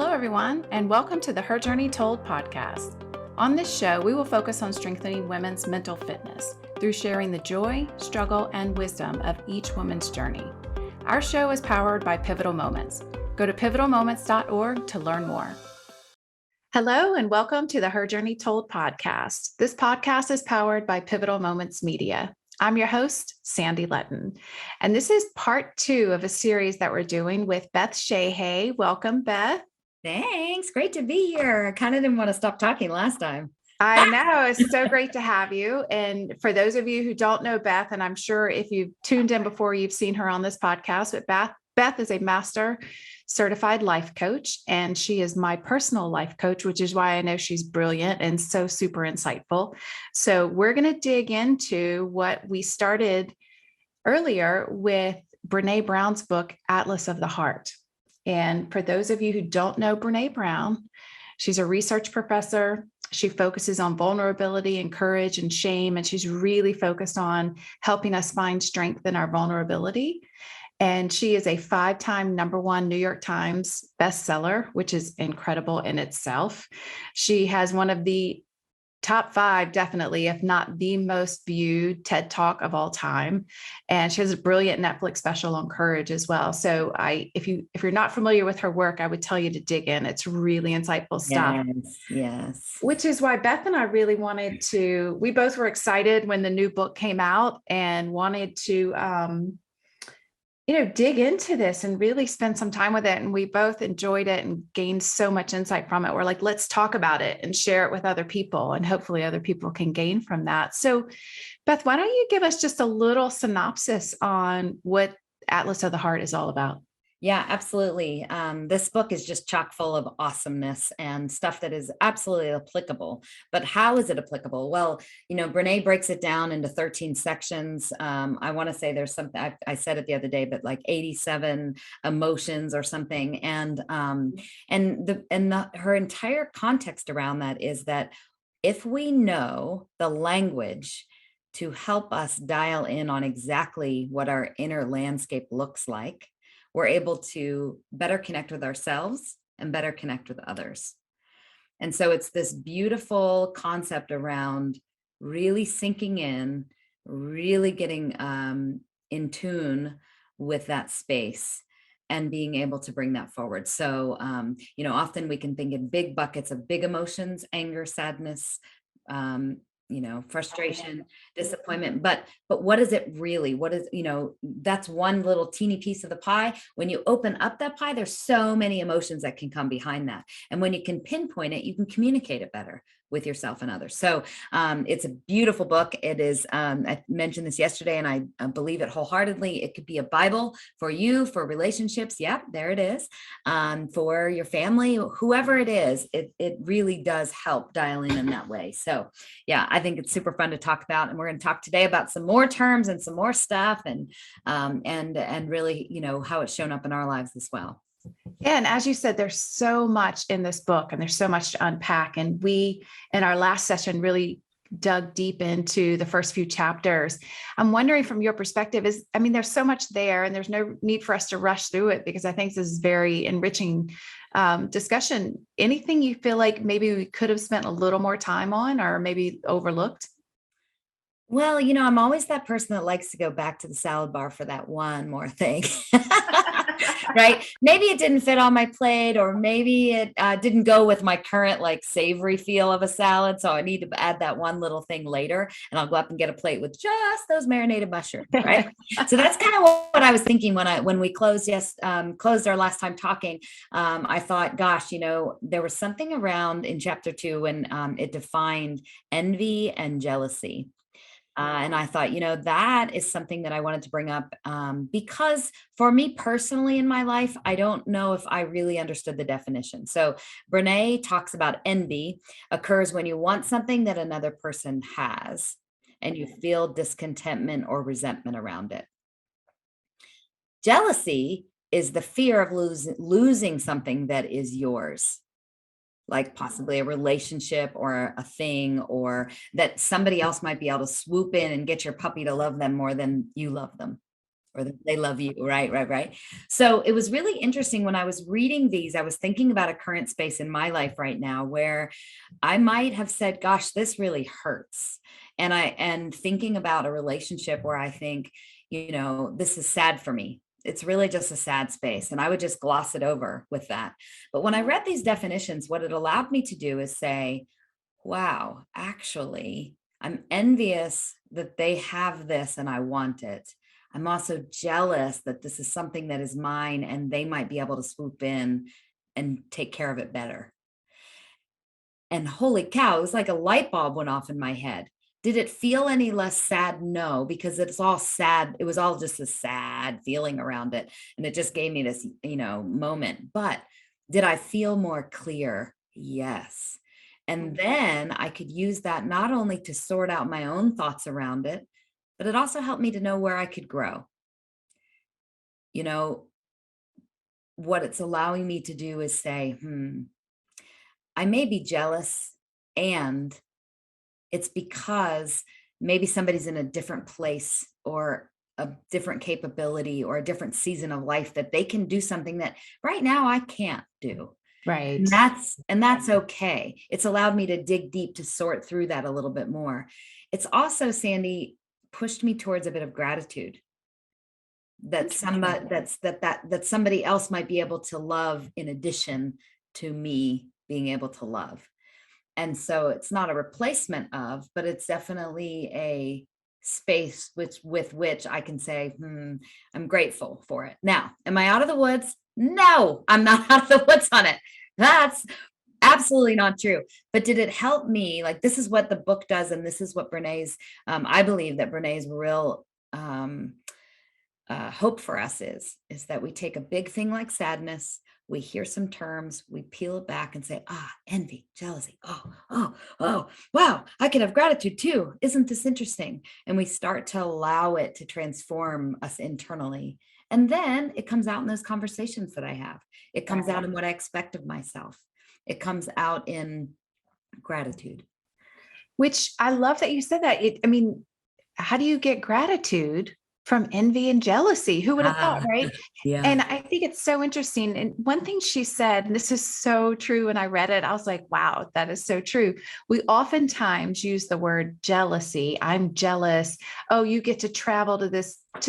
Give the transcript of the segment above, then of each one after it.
Hello, everyone, and welcome to the Her Journey Told podcast. On this show, we will focus on strengthening women's mental fitness through sharing the joy, struggle, and wisdom of each woman's journey. Our show is powered by Pivotal Moments. Go to pivotalmoments.org to learn more. Hello, and welcome to the Her Journey Told podcast. This podcast is powered by Pivotal Moments Media. I'm your host, Sandy Letton, and this is part 2 of a series that we're doing with Beth Shaha. Welcome, Beth. Thanks. Great to be here. I kind of didn't want to stop talking last time. I know. It's so great to have you. And for those of you who don't know Beth, and I'm sure if you've tuned in before, you've seen her on this podcast, but Beth is a master certified life coach, and she is my personal life coach, which is why I know she's brilliant and so super insightful. So we're going to dig into what we started earlier with Brene Brown's book, Atlas of the Heart. And for those of you who don't know Brene Brown, she's a research professor. She focuses on vulnerability and courage and shame, and she's really focused on helping us find strength in our vulnerability. And she is a 5-time #1 New York Times bestseller, which is incredible in itself. She has one of the top 5, definitely, if not the most viewed TED Talk of all time. And she has a brilliant Netflix special on courage as well. So if you're not familiar with her work, I would tell you to dig in. It's really insightful stuff. Yes. Which is why Beth and I really we both were excited when the new book came out and wanted to, dig into this and really spend some time with it. And we both enjoyed it and gained so much insight from it. We're like, let's talk about it and share it with other people. And hopefully other people can gain from that. So Beth, why don't you give us just a little synopsis on what Atlas of the Heart is all about? Yeah, absolutely. This book is just chock full of awesomeness and stuff that is absolutely applicable. But how is it applicable? Well, Brene breaks it down into 13 sections. I want to say there's something, I said it the other day, but like 87 emotions or something. And her entire context around that is that if we know the language to help us dial in on exactly what our inner landscape looks like, we're able to better connect with ourselves and better connect with others. And so it's this beautiful concept around really sinking in, really getting in tune with that space and being able to bring that forward. So, often we can think in big buckets of big emotions, anger, sadness, frustration, disappointment, but what is it really? What is, that's one little teeny piece of the pie. When you open up that pie, there's so many emotions that can come behind that. And when you can pinpoint it, you can communicate it better with yourself and others. So it's a beautiful book. It is, I mentioned this yesterday and I believe it wholeheartedly. It could be a Bible for you, for relationships. Yep, there it is. For your family, whoever it is, it really does help dial in that way. So yeah, I think it's super fun to talk about. And we're going to talk today about some more terms and some more stuff and really, how it's shown up in our lives as well. Yeah, and as you said, there's so much in this book and there's so much to unpack. And we, in our last session, really dug deep into the first few chapters. I'm wondering from your perspective there's so much there and there's no need for us to rush through it because I think this is very enriching discussion. Anything you feel like maybe we could have spent a little more time on or maybe overlooked? Well, I'm always that person that likes to go back to the salad bar for that one more thing. Right? Maybe it didn't fit on my plate, or maybe it didn't go with my current savory feel of a salad. So I need to add that one little thing later, and I'll go up and get a plate with just those marinated mushrooms. Right? So that's kind of what I was thinking when we closed our last time talking. I thought, gosh, there was something around in chapter 2 when it defined envy and jealousy. And I thought, that is something that I wanted to bring up because for me personally in my life, I don't know if I really understood the definition. So Brene talks about envy occurs when you want something that another person has and you feel discontentment or resentment around it. Jealousy is the fear of losing something that is yours, like possibly a relationship or a thing, or that somebody else might be able to swoop in and get your puppy to love them more than you love them. or that they love you. Right. So it was really interesting when I was reading these, I was thinking about a current space in my life right now where I might have said, gosh, this really hurts. And thinking about a relationship where I think, this is sad for me. It's really just a sad space. And I would just gloss it over with that. But when I read these definitions, what it allowed me to do is say, wow, actually, I'm envious that they have this and I want it. I'm also jealous that this is something that is mine and they might be able to swoop in and take care of it better. And holy cow, it was like a light bulb went off in my head. Did it feel any less sad? No, because it's all sad. It was all just a sad feeling around it. And it just gave me this, moment. But did I feel more clear? Yes. And then I could use that not only to sort out my own thoughts around it, but it also helped me to know where I could grow. What it's allowing me to do is say, I may be jealous, and it's because maybe somebody's in a different place or a different capability or a different season of life that they can do something that right now I can't do. Right. And that's okay. It's allowed me to dig deep to sort through that a little bit more. It's also, Sandy, pushed me towards a bit of gratitude that somebody else might be able to love in addition to me being able to love. And so it's not a replacement of, but it's definitely a space with which I can say, I'm grateful for it. Now, am I out of the woods? No, I'm not out of the woods on it. That's absolutely not true. But did it help me? Like, this is what the book does. And this is what Brene's, I believe that Brene's real hope for us is that we take a big thing like sadness, we hear some terms, we peel it back and say, envy, jealousy. Oh, wow, I can have gratitude too. Isn't this interesting? And we start to allow it to transform us internally. And then it comes out in those conversations that I have. It comes out in what I expect of myself. It comes out in gratitude. Which I love that you said that. How do you get gratitude from envy and jealousy? Who would have thought, right? Yeah. And I think it's so interesting. And one thing she said, and this is so true, when I read it, I was like, wow, that is so true. We oftentimes use the word jealousy. I'm jealous. Oh, you get to travel to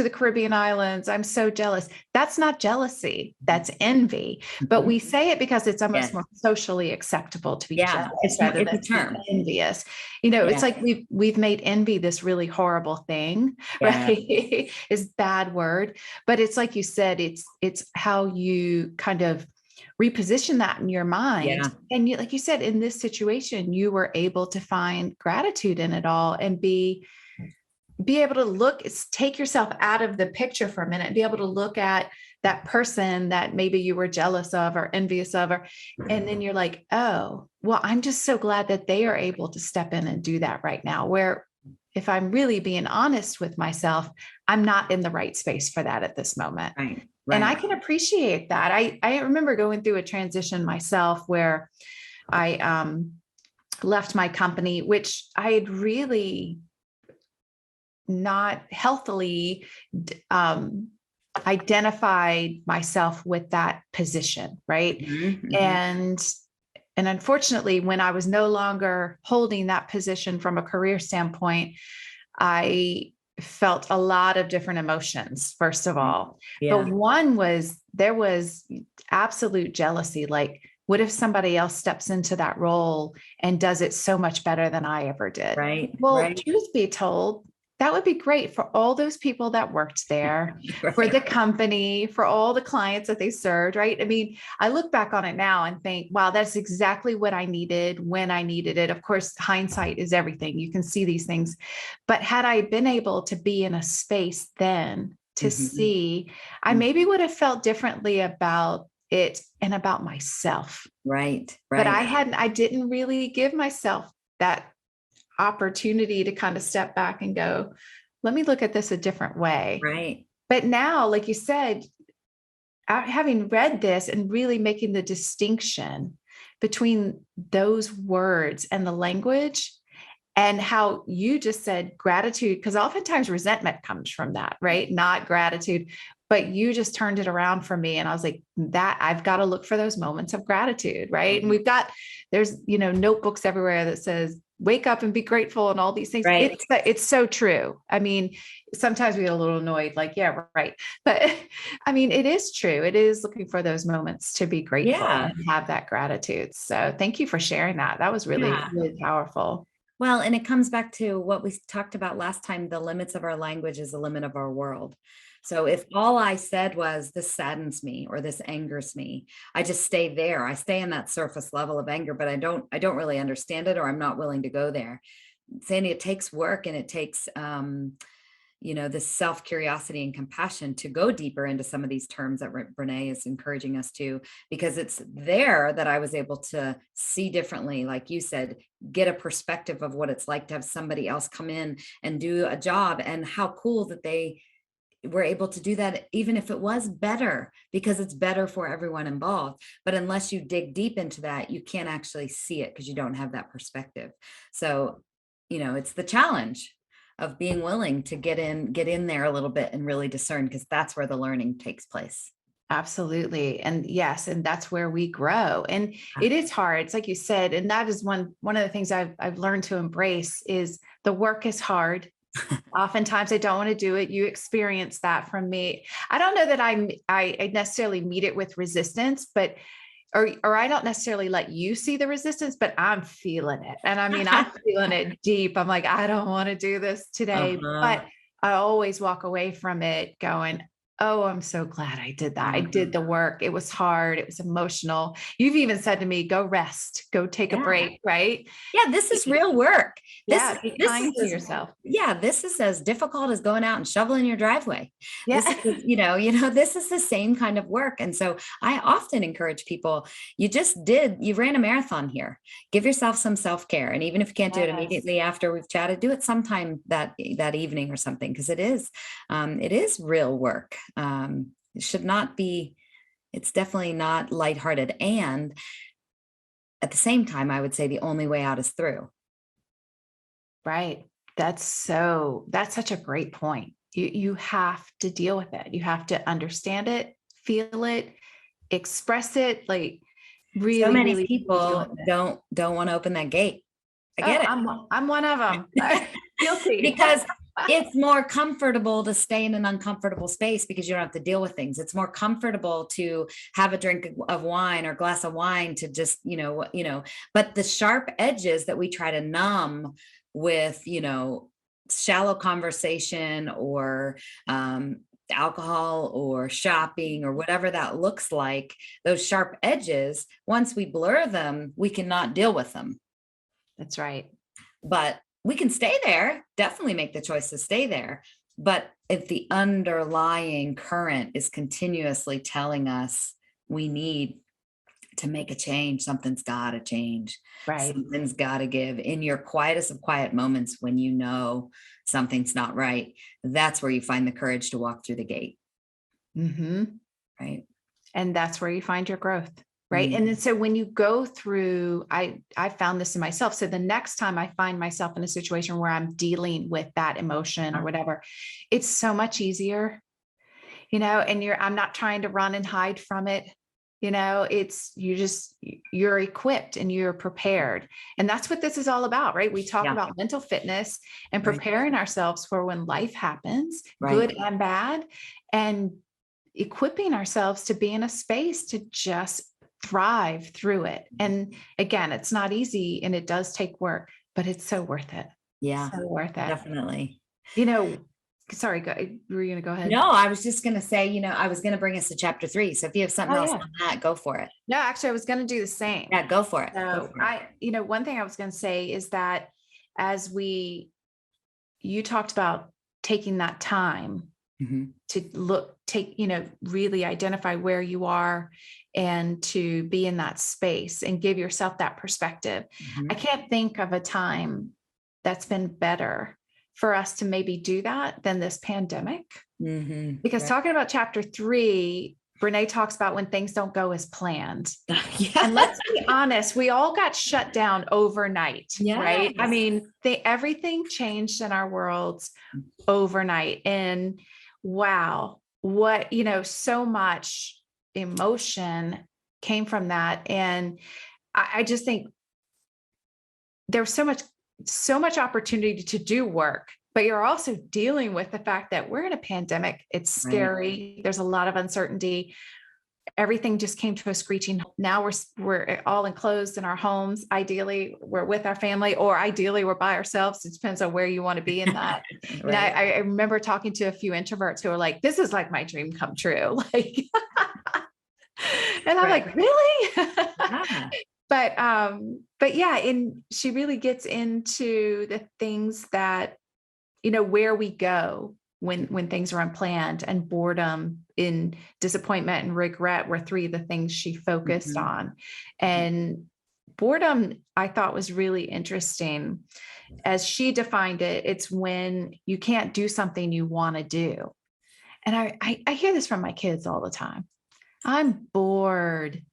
the Caribbean islands. I'm so jealous. That's not jealousy. That's envy. But we say it because it's almost more socially acceptable to be jealous rather than being envious. It's like we've made envy this really horrible thing, right? It's bad word. But it's like you said, it's how you kind of reposition that in your mind. And like you said, in this situation, you were able to find gratitude in it all and be able to take yourself out of the picture for a minute and be able to look at that person that maybe you were jealous of or envious of, and then you're like, oh, well, I'm just so glad that they are able to step in and do that right now. Where if I'm really being honest with myself, I'm not in the right space for that at this moment. Right. And I can appreciate that. I remember going through a transition myself where I left my company, which I had really not healthily identified myself with that position. Right. Mm-hmm. And unfortunately, when I was no longer holding that position from a career standpoint, I felt a lot of different emotions, first of all. But one was, there was absolute jealousy. Like, what if somebody else steps into that role and does it so much better than I ever did? Right. Well, truth be told, that would be great for all those people that worked there, for the company, for all the clients that they served, right? I mean, I look back on it now and think, wow, that's exactly what I needed when I needed it. Of course, hindsight is everything. You can see these things. But had I been able to be in a space then to see, I maybe would have felt differently about it and about myself. Right. But I didn't really give myself that opportunity to kind of step back and go, let me look at this a different way. Right. But now, like you said, having read this and really making the distinction between those words and the language, And how you just said gratitude, because oftentimes resentment comes from that, right? Not gratitude, but you just turned it around for me. And I was like, that I've got to look for those moments of gratitude, right? And there's, notebooks everywhere that says, wake up and be grateful and all these things. Right. It's so true. I mean, sometimes we get a little annoyed, like, yeah, right. But I mean, it is true. It is looking for those moments to be grateful and have that gratitude. So thank you for sharing that. That was really, really powerful. Well, and it comes back to what we talked about last time, the limits of our language is the limit of our world. So if all I said was, this saddens me or this angers me, I just stay there. I stay in that surface level of anger, but I don't really understand it, or I'm not willing to go there. Sandy, it takes work, and it takes, this self-curiosity and compassion to go deeper into some of these terms that Brene is encouraging us to, because it's there that I was able to see differently. Like you said, get a perspective of what it's like to have somebody else come in and do a job, and how cool that they were able to do that, even if it was better, because it's better for everyone involved. But unless you dig deep into that, you can't actually see it because you don't have that perspective. So, it's the challenge of being willing to get in there a little bit and really discern, because that's where the learning takes place. Absolutely. And yes, and that's where we grow. And it is hard. It's like you said, and that is one of the things I've learned to embrace is the work is hard. Oftentimes I don't want to do it. You experience that from me. I don't know that I necessarily meet it with resistance, but or I don't necessarily let you see the resistance, but I'm feeling it. And I mean, I'm feeling it deep. I'm like, I don't want to do this today, but I always walk away from it going, oh, I'm so glad I did that. I did the work. It was hard. It was emotional. You've even said to me, go rest, go take a break, right? Yeah, this is real work. Be kind to yourself. Yeah, this is as difficult as going out and shoveling your driveway. Yeah. This is, this is the same kind of work. And so I often encourage people, you ran a marathon here. Give yourself some self-care. And even if you can't do it immediately after we've chatted, do it sometime that evening or something, because it is real work. It should not be, it's definitely not lighthearted. And at the same time, I would say the only way out is through. Right. That's such a great point. You have to deal with it. You have to understand it, feel it, express it. Like really, so many really people don't want to open that gate. I get it. I'm one of them. Guilty. Because it's more comfortable to stay in an uncomfortable space because you don't have to deal with things. It's more comfortable to have a drink of wine or glass of wine to just, but the sharp edges that we try to numb with, shallow conversation or alcohol or shopping or whatever that looks like, those sharp edges, once we blur them, we cannot deal with them. That's right. But we can stay there, definitely make the choice to stay there. But if the underlying current is continuously telling us we need to make a change, something's got to change. Right. Something's got to give. In your quietest of quiet moments, when you know something's not right, that's where you find the courage to walk through the gate. Mm-hmm. Right. And that's where you find your growth. Right. Mm-hmm. And then, so when you go through, I found this in myself. So the next time I find myself in a situation where I'm dealing with that emotion or whatever, it's so much easier, and I'm not trying to run and hide from it. You're equipped and you're prepared. And that's what this is all about, right? We talk about mental fitness and preparing ourselves for when life happens, good and bad, and equipping ourselves to be in a space to just thrive through it. And again, it's not easy and it does take work, but it's so worth it. Yeah. So worth it. Definitely. Sorry, were you going to go ahead? No, I was just going to say, I was going to bring us to chapter 3. So if you have something else on that, go for it. No, actually, I was going to do the same. Yeah, go for it. So one thing I was going to say is that as you talked about taking that time to really identify where you are and to be in that space and give yourself that perspective. Mm-hmm. I can't think of a time that's been better for us to maybe do that than this pandemic. Mm-hmm. Because talking about chapter 3, Brene talks about when things don't go as planned. Yeah. And let's be honest, we all got shut down overnight, right? I Yes. mean, everything changed in our worlds overnight. And wow, what, so much emotion came from that. And I just think there's so much opportunity to do work, but you're also dealing with the fact that we're in a pandemic. It's scary. Right. There's a lot of uncertainty. Everything just came to a screeching halt. Now we're all enclosed in our homes. Ideally, we're with our family, or ideally we're by ourselves. It depends on where you want to be in that. Right. And I remember talking to a few introverts who are like, this is like my dream come true. Like, and I'm like, really? Yeah. But yeah, and she really gets into the things that, where we go when things are unplanned, and boredom, in disappointment and regret were three of the things she focused on. And boredom, I thought, was really interesting. As she defined it, it's when you can't do something you want to do. And I hear this from my kids all the time. I'm bored.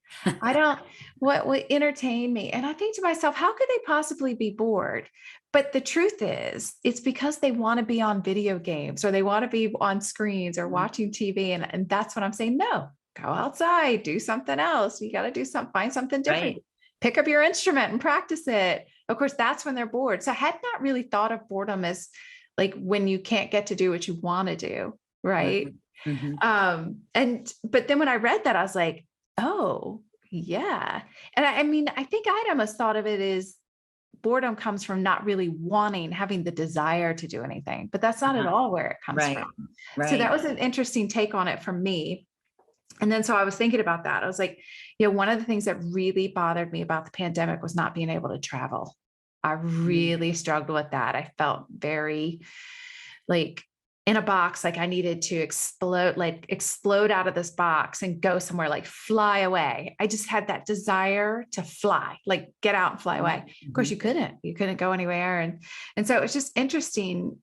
I don't, what would entertain me? And I think to myself, how could they possibly be bored? But the truth is, it's because they want to be on video games, or they want to be on screens, or watching TV. And that's what I'm saying. No, go outside, do something else. You got to do something, find something different. Right. Pick up your instrument and practice it. Of course, that's when they're bored. So I had not really thought of boredom as like when you can't get to do what you want to do. Right. But then when I read that, I was like, oh yeah. And I mean, I think I'd almost thought of it as boredom comes from not really having the desire to do anything, but that's not at all where it comes from. Right. So that was an interesting take on it for me. And then, so I was thinking about that. I was like, one of the things that really bothered me about the pandemic was not being able to travel. I really struggled with that. I felt very like in a box, like I needed to explode out of this box and go somewhere, like fly away. I just had that desire to fly, like get out and fly away. Of course, you couldn't go anywhere. And so it's just interesting.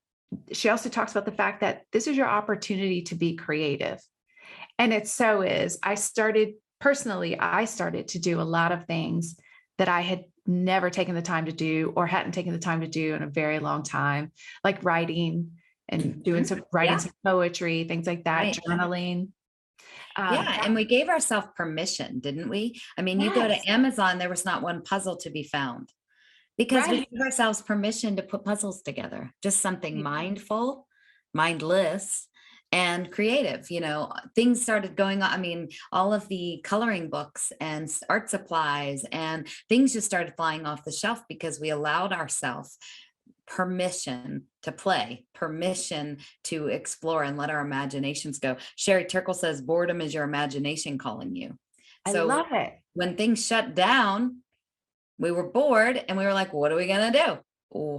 She also talks about the fact that this is your opportunity to be creative. And it so is. I started to do a lot of things that I had never taken the time to do, or hadn't taken the time to do in a very long time, like writing and doing some poetry, things like that, journaling. And we gave ourselves permission, didn't we? I mean, you go to Amazon, there was not one puzzle to be found, because we gave ourselves permission to put puzzles together, just something mindful, mindless, and creative. Things started going on. I mean, all of the coloring books and art supplies and things just started flying off the shelf, because we allowed ourselves permission to play, permission to explore, and let our imaginations go. Sherry Turkle says boredom is your imagination calling you. So I love it. When things shut down, we were bored, and we were like, what are we going to do?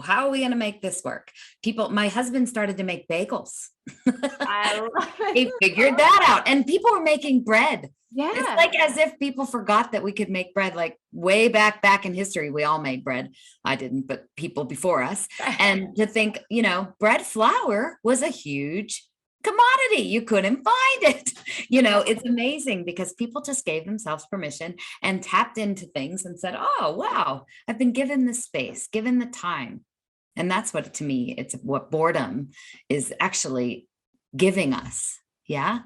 How are we going to make this work? My husband started to make bagels. I love it. He figured that out. And people were making bread. Yeah. It's like as if people forgot that we could make bread. Like way back in history, we all made bread. I didn't, but people before us. And to think, bread flour was a huge commodity. You couldn't find it. It's amazing, because people just gave themselves permission and tapped into things and said, oh, wow, I've been given the space, given the time. And that's what, to me, it's what boredom is actually giving us. Yeah.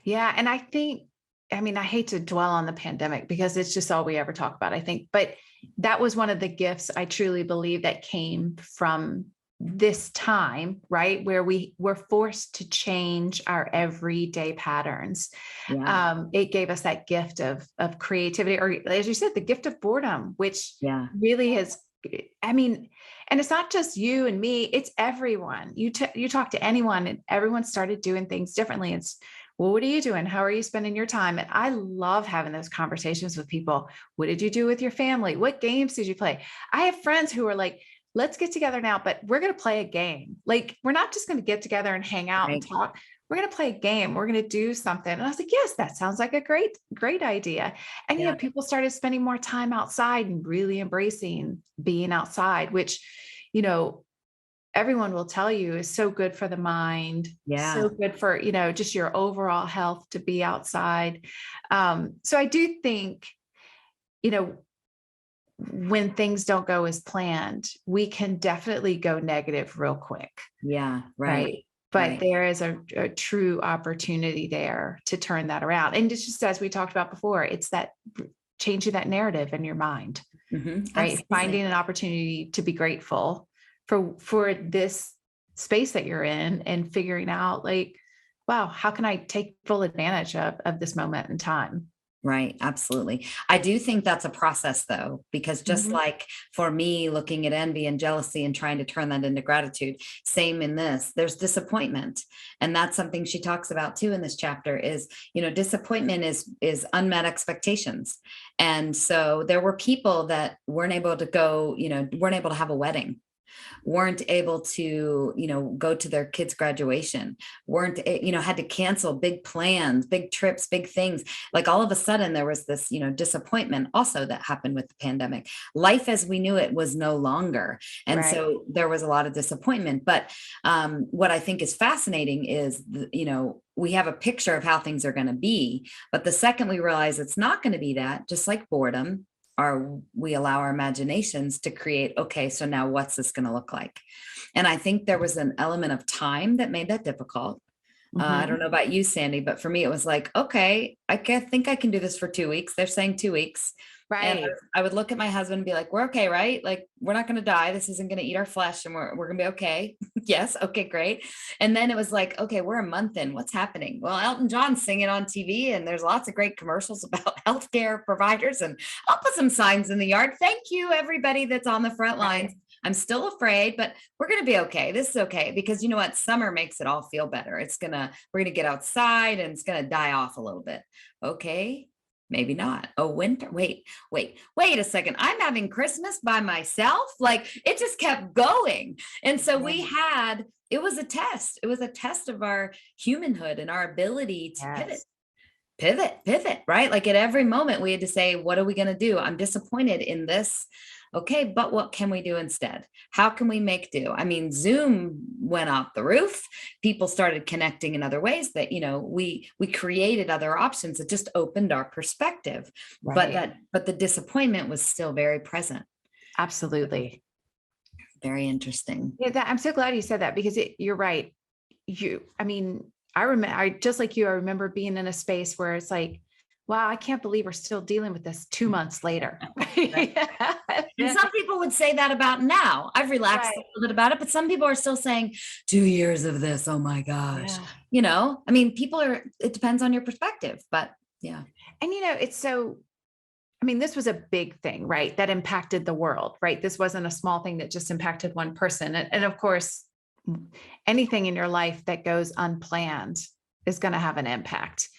Yeah. And I think, I hate to dwell on the pandemic, because it's just all we ever talk about, I think, but that was one of the gifts, I truly believe, that came from this time, right? Where we were forced to change our everyday patterns. Yeah. It gave us that gift of creativity, or as you said, the gift of boredom, which really has, and it's not just you and me, it's everyone. You talk to anyone, and everyone started doing things differently. It's, well, what are you doing? How are you spending your time? And I love having those conversations with people. What did you do with your family? What games did you play? I have friends who are like, let's get together now, but we're going to play a game. Like, we're not just going to get together and hang out and talk. We're going to play a game. We're going to do something. And I was like, yes, that sounds like a great idea. And people started spending more time outside and really embracing being outside, which, everyone will tell you is so good for the mind, Yeah. so good for, just your overall health to be outside. So I do think, you know, when things don't go as planned, we can definitely go negative real quick. Yeah. Right. Right. But Right. there is a true opportunity there to turn that around. And it's just as we talked about before, it's that changing that narrative in your mind, right? Absolutely. Finding an opportunity to be grateful for this space that you're in and figuring out like, wow, how can I take full advantage of this moment in time? Right. Absolutely. I do think that's a process though, because just Mhm. like for me, looking at envy and jealousy and trying to turn that into gratitude, same in this, there's disappointment. And that's something she talks about too in this chapter is, disappointment is unmet expectations. And so there were people that weren't able to go, weren't able to have a wedding, weren't able to, go to their kids' graduation, weren't, had to cancel big plans, big trips, big things. Like all of a sudden there was this, disappointment also that happened with the pandemic. Life as we knew it was no longer. And Right. so there was a lot of disappointment. But what I think is fascinating is, we have a picture of how things are going to be. But the second we realize it's not going to be that, just like boredom, we allow our imaginations to create, okay, so now what's this going to look like? And I think there was an element of time that made that difficult. I don't Mhm. know about you, Sandy, but for me, it was like, okay, think I can do this for 2 weeks. They're saying 2 weeks. And Right. I would look at my husband and be like, we're okay, right? Like, we're not going to die. This isn't going to eat our flesh and we're going to be okay. Yes. Okay, great. And then it was like, okay, we're a month in. What's happening? Well, Elton John's singing on TV and there's lots of great commercials about healthcare providers. And I'll put some signs in the yard. Thank you, everybody that's on the front lines. Right. I'm still afraid, but we're going to be okay. This is okay because you know what? Summer makes it all feel better. We're going to get outside and it's going to die off a little bit. Okay. Maybe not. Oh, winter. Wait a second. I'm having Christmas by myself. Like it just kept going. And so it was a test. It was a test of our humanhood and our ability to Yes. pivot, right? Like at every moment we had to say, what are we going to do? I'm disappointed in this. Okay, but what can we do instead? How can we make do? I mean, Zoom went off the roof. People started connecting in other ways that, we created other options that just opened our perspective. Right. But the disappointment was still very present. Absolutely. Very interesting. Yeah, I'm so glad you said that because you're right. I mean, I remember, I just like you, I remember being in a space where it's like, wow, I can't believe we're still dealing with this 2 months later. And some people would say that about now. I've relaxed a Right. little bit about it, but some people are still saying 2 years of this. Oh my gosh. Yeah. I mean, it depends on your perspective, but yeah. And it's so, I mean, this was a big thing, right? That impacted the world, right? This wasn't a small thing that just impacted one person. And of course, anything in your life that goes unplanned is going to have an impact,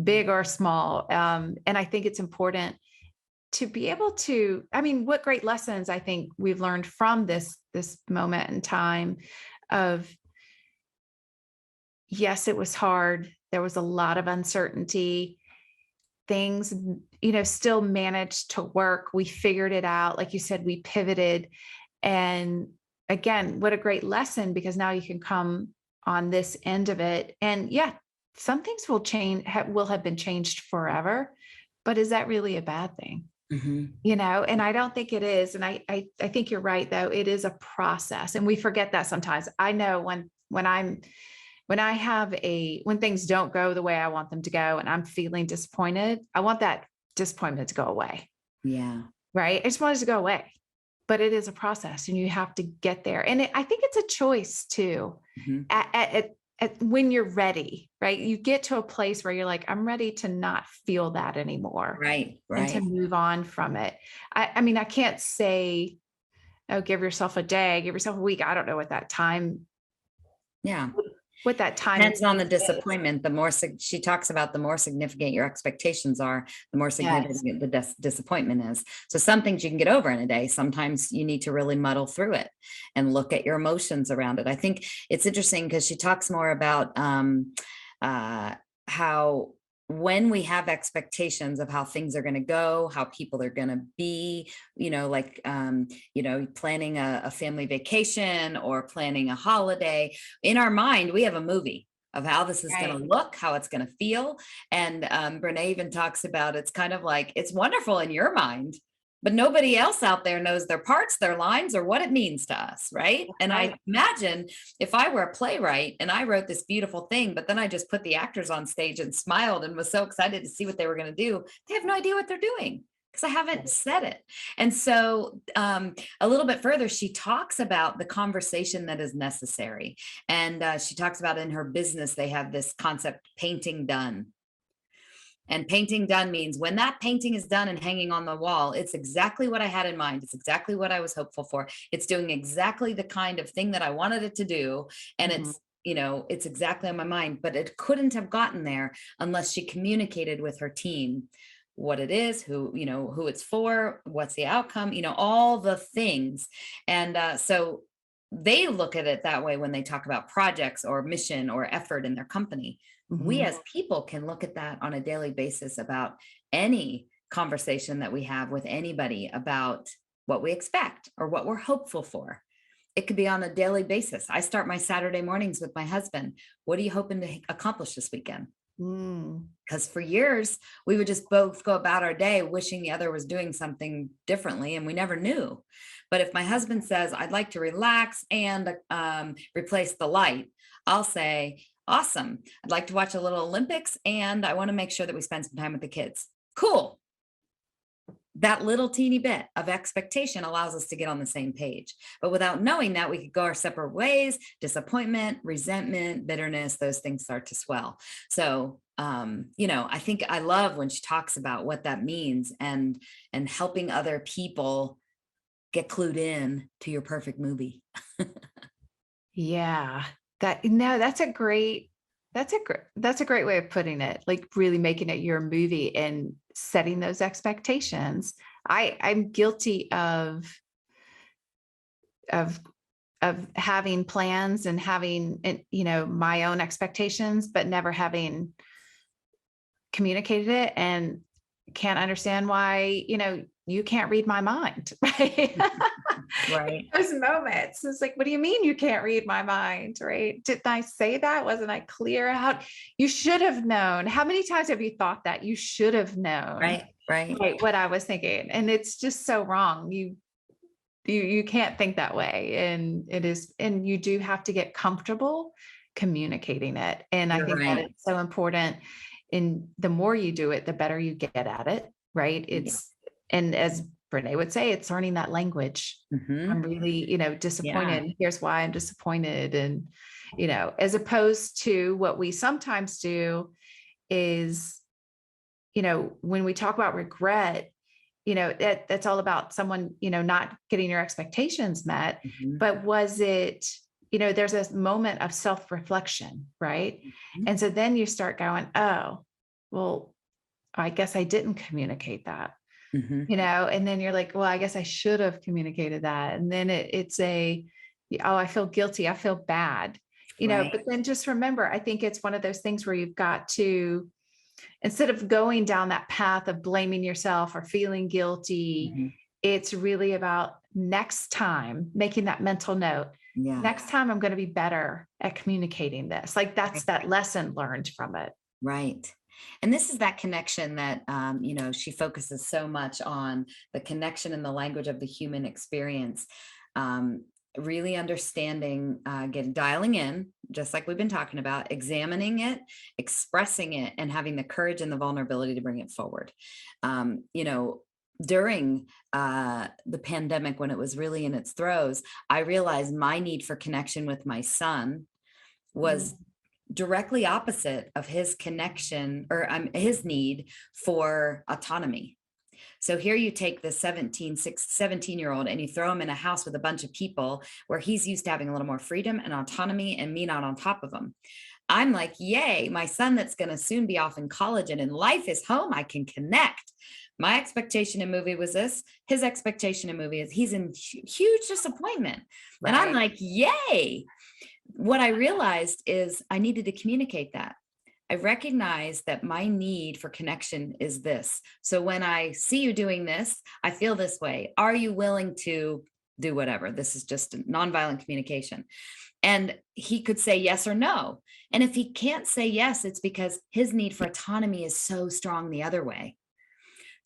big or small. And I think it's important to be able to, I mean, what great lessons I think we've learned from this moment in time of, yes, it was hard. There was a lot of uncertainty. Things, still managed to work. We figured it out. Like you said, we pivoted. And again, what a great lesson because now you can come on this end of it. And yeah, some things will change, will have been changed forever. But is that really a bad thing? Mhm. And I don't think it is. And I think you're right, though. It is a process. And we forget that sometimes. I know when things don't go the way I want them to go and I'm feeling disappointed, I want that disappointment to go away. Yeah. Right. I just want it to go away, but it is a process and you have to get there. And I think it's a choice too. Mhm. When you're ready, right? You get to a place where you're like, I'm ready to not feel that anymore Right. and to Right. move on from it. I mean, I can't say, oh, give yourself a day, give yourself a week. I don't know Yeah. what that time and Depends on the space is. disappointment. She talks about the more significant your expectations are, the more Yes. significant the disappointment is. So some things you can get over in a day. Sometimes you need to really muddle through it and look at your emotions around it. I think it's interesting because she talks more about how when we have expectations of how things are going to go, how people are going to be, like, planning a family vacation or planning a holiday, in our mind, we have a movie of how this is going to look, how it's going to feel. And Brene even talks about, it's kind of like, it's wonderful in your mind, but nobody else out there knows their parts, their lines, or what it means to us, right? And I imagine if I were a playwright and I wrote this beautiful thing, but then I just put the actors on stage and smiled and was so excited to see what they were going to do, they have no idea what they're doing because I haven't said it. And so a little bit further, she talks about the conversation that is necessary. And she talks about in her business, they have this concept, painting done. And painting done means when that painting is done and hanging on the wall, it's exactly what I had in mind. It's exactly what I was hopeful for. It's doing exactly the kind of thing that I wanted it to do. And it's exactly on my mind, but it couldn't have gotten there unless she communicated with her team what it is, who it's for, what's the outcome, all the things. And so they look at it that way when they talk about projects or mission or effort in their company. We as people can look at that on a daily basis about any conversation that we have with anybody about what we expect or what we're hopeful for. It could be on a daily basis. I start my Saturday mornings with my husband. What are you hoping to accomplish this weekend? Because for years, we would just both go about our day wishing the other was doing something differently, and we never knew. But if my husband says, I'd like to relax and replace the light, I'll say, awesome. I'd like to watch a little Olympics and I want to make sure that we spend some time with the kids. Cool. That little teeny bit of expectation allows us to get on the same page. But without knowing that, we could go our separate ways. Disappointment, resentment, bitterness, those things start to swell. So, I think I love when she talks about what that means and helping other people get clued in to your perfect movie. Yeah. That's a great way of putting it, like really making it your movie and setting those expectations. I'm guilty of having plans and having, my own expectations, but never having communicated it, and can't understand why, you can't read my mind, right? Right. Those moments. It's like, what do you mean you can't read my mind, right? Didn't I say that? Wasn't I clear? You should have known. How many times have you thought that? You should have known. Right. What I was thinking. And it's just so wrong. You can't think that way. And you do have to get comfortable communicating it. And I think that it's so important. And the more you do it, the better you get at it, right? And as Brene would say, it's learning that language. I'm really, disappointed. Here's why I'm disappointed. And, as opposed to what we sometimes do is, when we talk about regret, that's all about someone, not getting your expectations met. But was it, there's a moment of self-reflection, right? And so then you start going, oh, well, I guess I didn't communicate that. And then you're like, well, I guess I should have communicated that. And then it's I feel guilty. I feel bad, but then just remember, I think it's one of those things where you've got to, instead of going down that path of blaming yourself or feeling guilty, it's really about next time, making that mental note. Next time I'm going to be better at communicating this. Like that's that lesson learned from it. Right. And this is that connection that, she focuses so much on, the connection and the language of the human experience, really understanding, dialing in, just like we've been talking about, examining it, expressing it, and having the courage and the vulnerability to bring it forward. During the pandemic, when it was really in its throes, I realized my need for connection with my son was directly opposite of his connection or his need for autonomy. So here you take the 17-year-old and you throw him in a house with a bunch of people where he's used to having a little more freedom and autonomy and me not on top of him. I'm like, yay, my son that's going to soon be off in college and in life is home. I can connect. My expectation in movie was this. His expectation in movie is he's in huge disappointment. And I'm like, yay. What I realized is I needed to communicate that. I recognize that my need for connection is this. So when I see you doing this, I feel this way. Are you willing to do whatever? This is just nonviolent communication. And he could say yes or no. And if he can't say yes, it's because his need for autonomy is so strong the other way.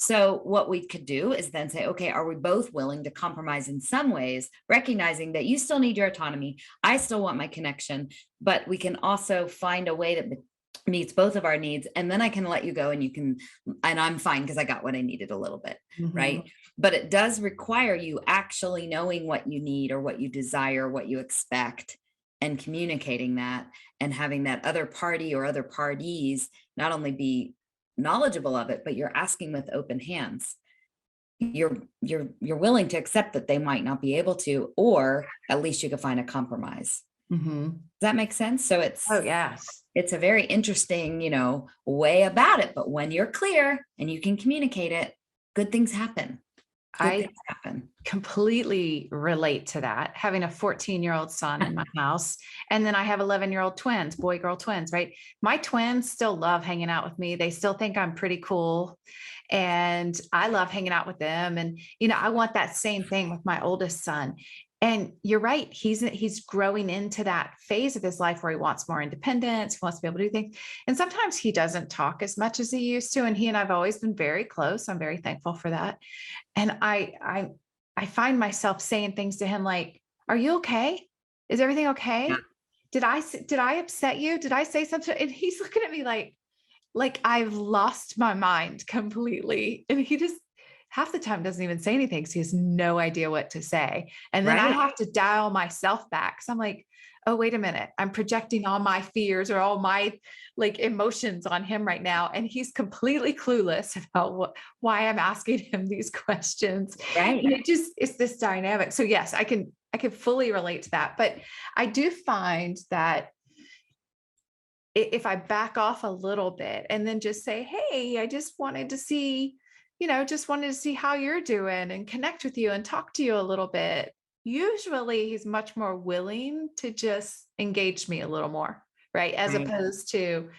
So what we could do is then say, okay, are we both willing to compromise in some ways, recognizing that you still need your autonomy, I still want my connection, but we can also find a way that meets both of our needs, and then I can let you go, and you can, and I'm fine because I got what I needed a little bit, right? But it does require you actually knowing what you need or what you desire, what you expect, and communicating that, and having that other party or other parties not only be knowledgeable of it, but you're asking with open hands. You're willing to accept that they might not be able to, or at least you can find a compromise. Does that make sense? So Oh, yes. It's a very interesting, way about it. But when you're clear and you can communicate it, good things happen. I completely relate to that. Having a 14-year-old son in my house, and then I have 11-year-old twins, boy, girl twins, right? My twins still love hanging out with me. They still think I'm pretty cool. And I love hanging out with them. And, I want that same thing with my oldest son. And you're right. He's growing into that phase of his life where he wants more independence, he wants to be able to do things. And sometimes he doesn't talk as much as he used to. And he and I've always been very close. I'm very thankful for that. And I find myself saying things to him like, "Are you okay? Is everything okay? Yeah. Did I upset you? Did I say something?" And he's looking at me like I've lost my mind completely. And he just half the time doesn't even say anything because he has no idea what to say. And then I have to dial myself back. So I'm like, oh, wait a minute. I'm projecting all my fears or all my emotions on him right now. And he's completely clueless about why I'm asking him these questions. Right. And it's this dynamic. So yes, I can fully relate to that. But I do find that if I back off a little bit and then just say, hey, I just wanted to see how you're doing and connect with you and talk to you a little bit. Usually he's much more willing to just engage me a little more, right? As opposed to,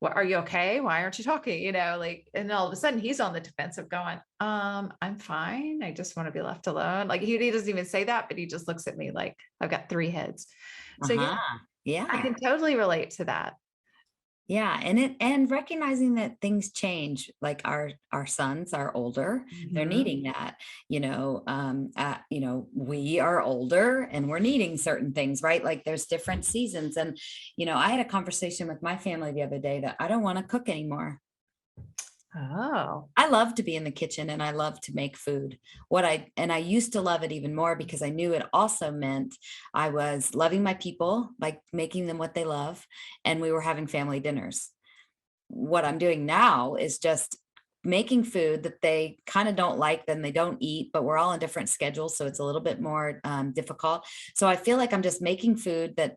well, are you okay? Why aren't you talking? And all of a sudden he's on the defensive going, I'm fine. I just want to be left alone. He doesn't even say that, but he just looks at me like I've got three heads. So yeah, I can totally relate to that. Yeah. And recognizing that things change, like our sons are older, they're needing that, we are older and we're needing certain things, right? Like there's different seasons. And, I had a conversation with my family the other day that I don't want to cook anymore. Oh, I love to be in the kitchen and I love to make food. I used to love it even more because I knew it also meant I was loving my people, like making them what they love, and we were having family dinners. What I'm doing now is just making food that they kind of don't like, then they don't eat, but we're all on different schedules. So it's a little bit more difficult. So I feel like I'm just making food that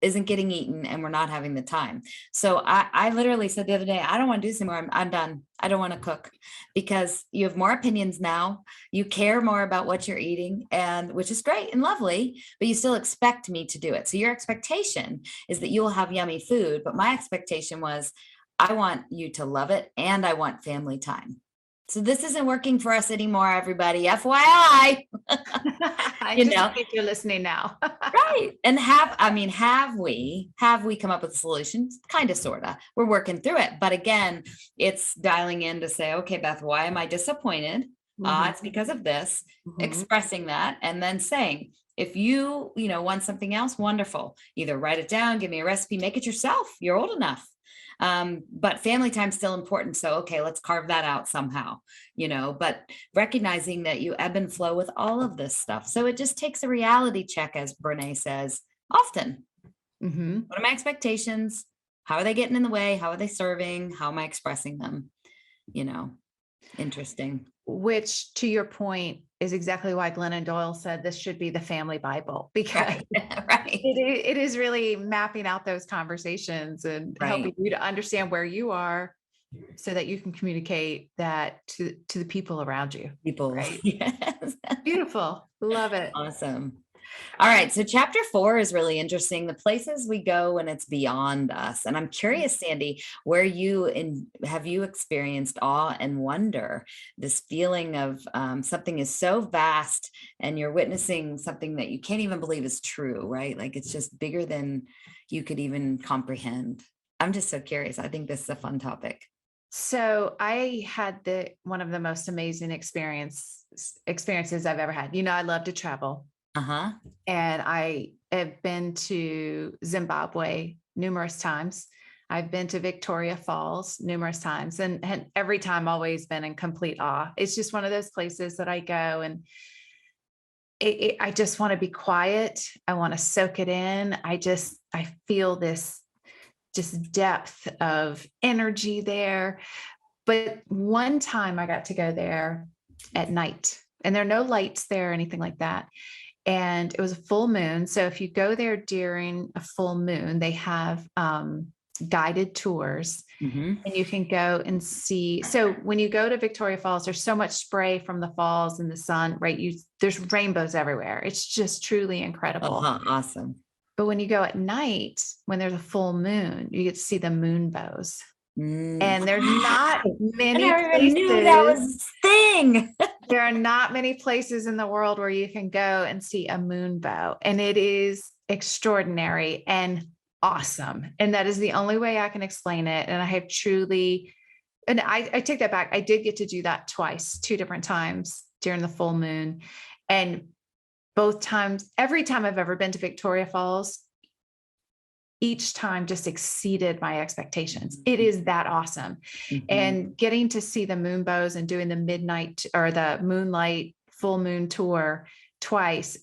isn't getting eaten and we're not having the time. So I literally said the other day, I don't want to do this anymore. I'm done. I don't want to cook, because you have more opinions now. You care more about what you're eating, and which is great and lovely, but you still expect me to do it. So your expectation is that you will have yummy food. But my expectation was, I want you to love it and I want family time. So this isn't working for us anymore, everybody. FYI. I think you're listening now. Right. And have we come up with a solution? Kind of, sort of. We're working through it. But again, it's dialing in to say, okay, Beth, why am I disappointed? It's because of this, expressing that, and then saying, if you want something else, wonderful. Either write it down, give me a recipe, make it yourself. You're old enough. But family time's still important. So, okay, let's carve that out somehow, but recognizing that you ebb and flow with all of this stuff. So it just takes a reality check, as Brene says, often. What are my expectations? How are they getting in the way? How are they serving? How am I expressing them? Interesting. Which, to your point, is exactly why Glennon Doyle said this should be the family Bible, because it is really mapping out those conversations and helping you to understand where you are so that you can communicate that to the people around you. People. Right? Yes. Beautiful. Love it. Awesome. All right. So chapter 4 is really interesting. The places we go when it's beyond us. And I'm curious, Sandy, have you experienced awe and wonder, this feeling of something is so vast and you're witnessing something that you can't even believe is true, right? Like it's just bigger than you could even comprehend. I'm just so curious. I think this is a fun topic. So I had one of the most amazing experiences I've ever had. I love to travel. Uh-huh. And I have been to Zimbabwe numerous times. I've been to Victoria Falls numerous times, and every time always been in complete awe. It's just one of those places that I go and I just want to be quiet. I want to soak it in. I feel this just depth of energy there. But one time I got to go there at night, and there are no lights there or anything like that. And it was a full moon. So if you go there during a full moon, they have guided tours, and you can go and see. So when you go to Victoria Falls, there's so much spray from the falls and the sun, right? There's rainbows everywhere. It's just truly incredible. Awesome. But when you go at night, when there's a full moon, you get to see the moonbows. And there's not many places. Knew that was a thing. There are not many places in the world where you can go and see a moonbow, and it is extraordinary and awesome. And that is the only way I can explain it. And I have truly, and I take that back. I did get to do that twice, 2 different times during the full moon. And both times, every time I've ever been to Victoria Falls, each time just exceeded my expectations. It is that awesome. And getting to see the moonbows and doing the midnight or the moonlight full moon tour twice,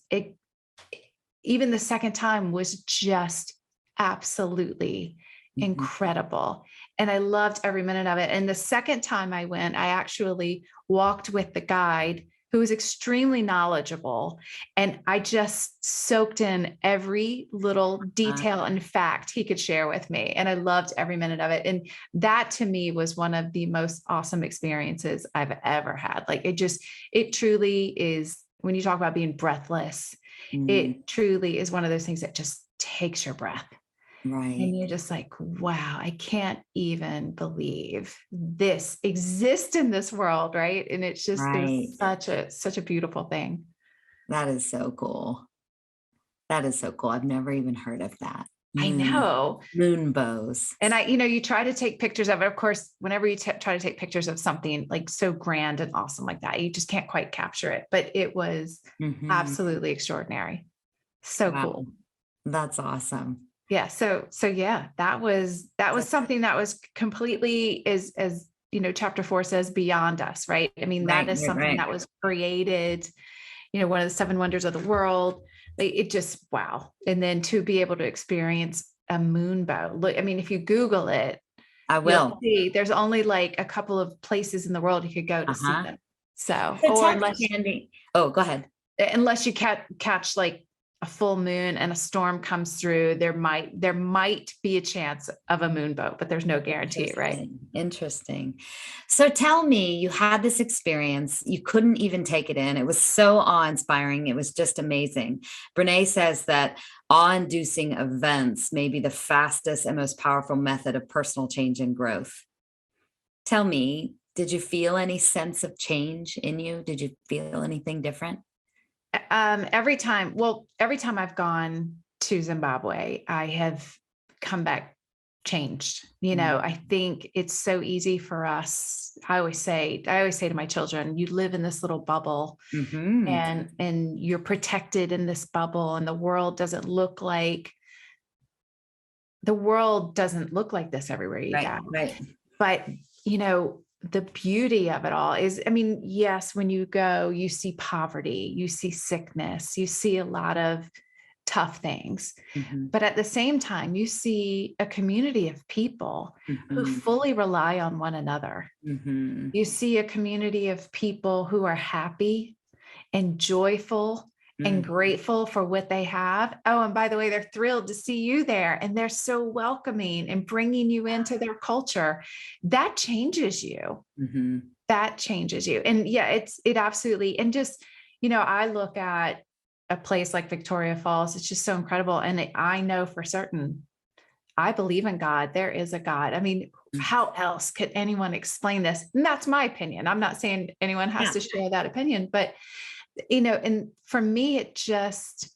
even the second time was just absolutely incredible. And I loved every minute of it. And the second time I went, I actually walked with the guide, who was extremely knowledgeable. And I just soaked in every little detail and fact he could share with me. And I loved every minute of it. And that to me was one of the most awesome experiences I've ever had. Like it truly is, when you talk about being breathless, it truly is one of those things that just takes your breath. Right. And you're just like, wow, I can't even believe this exists in this world. Right. And it's just such a beautiful thing. That is so cool. That is so cool. I've never even heard of that. I know. Moonbows. And you try to take pictures of it. Of course, whenever you try to take pictures of something like so grand and awesome like that, you just can't quite capture it, but it was absolutely extraordinary. So cool. That's awesome. Yeah. So yeah, that was something that was completely as chapter 4 says, beyond us, right? I mean, that is something that was created, one of the 7 wonders of the world. It just, wow. And then to be able to experience a moonbow. Look, I mean, if you Google it, I will see there's only like a couple of places in the world you could go to see them. So or unless go ahead. Unless you catch like a full moon and a storm comes through, there might be a chance of a moonbow, but there's no guarantee, right? Interesting. So tell me, you had this experience, you couldn't even take it in. It was so awe-inspiring. It was just amazing. Brene says that awe-inducing events may be the fastest and most powerful method of personal change and growth. Tell me, did you feel any sense of change in you? Did you feel anything different? Every time I've gone to Zimbabwe, I have come back changed. I think it's so easy for us. I always say to my children, you live in this little bubble and you're protected in this bubble, and the world doesn't look like this everywhere you go. Right. But, the beauty of it all is, I mean, yes, when you go, you see poverty, you see sickness, you see a lot of tough things, but at the same time, you see a community of people who fully rely on one another. You see a community of people who are happy and joyful and grateful for what they have. Oh, and by the way, they're thrilled to see you there, and they're so welcoming and bringing you into their culture. That changes you. That changes you. And yeah, it absolutely. And just, I look at a place like Victoria Falls. It's just so incredible. And I know for certain, I believe in God. There is a God. I mean, how else could anyone explain this? And that's my opinion. I'm not saying anyone has to share that opinion, but and for me, it just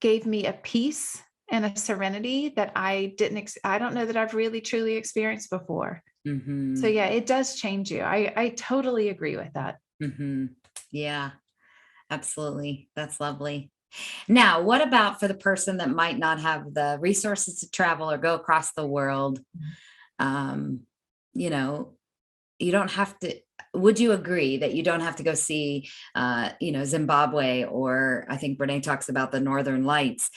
gave me a peace and a serenity that I don't know that I've really truly experienced before. Mm-hmm. So yeah, it does change you. I totally agree with that. Mm-hmm. Yeah, absolutely. That's lovely. Now, what about for the person that might not have the resources to travel or go across the world? You know, you don't have to, would you agree that you don't have to go see, Zimbabwe, or I think Brene talks about the Northern Lights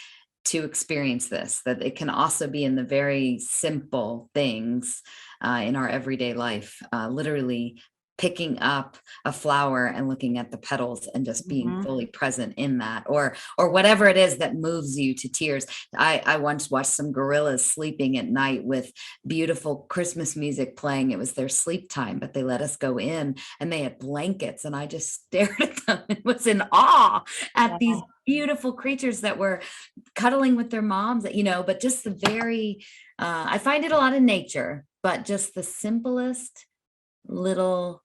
to experience this, that it can also be in the very simple things in our everyday life, literally picking up a flower and looking at the petals and just being fully present in that, or whatever it is that moves you to tears. I once watched some gorillas sleeping at night with beautiful Christmas music playing. It was their sleep time, but they let us go in and they had blankets, and I just stared at them and was in awe at these beautiful creatures that were cuddling with their moms, but just the very, I find it a lot in nature, but just the simplest little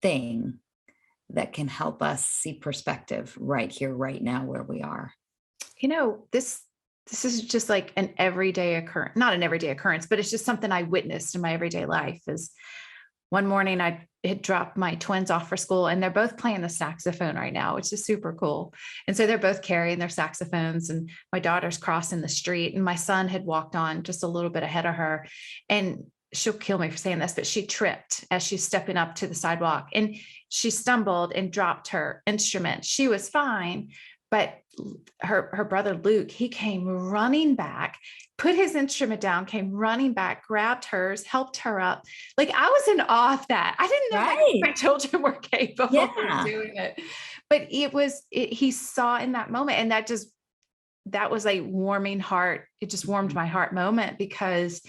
thing that can help us see perspective right here, right now, where we are. This is just like an everyday occurrence, not an everyday occurrence, but it's just something I witnessed in my everyday life. Is one morning I had dropped my twins off for school, and they're both playing the saxophone right now, which is super cool. And so they're both carrying their saxophones, and my daughter's crossing the street, and my son had walked on just a little bit ahead of her, and she'll kill me for saying this, but she tripped as she's stepping up to the sidewalk, and she stumbled and dropped her instrument. She was fine, but her brother Luke, he came running back, put his instrument down, came running back, grabbed hers, helped her up. Like, I was in awe of that. I didn't know my children were capable of doing it, but he saw in that moment, and that was a warming heart. It just warmed my heart moment, because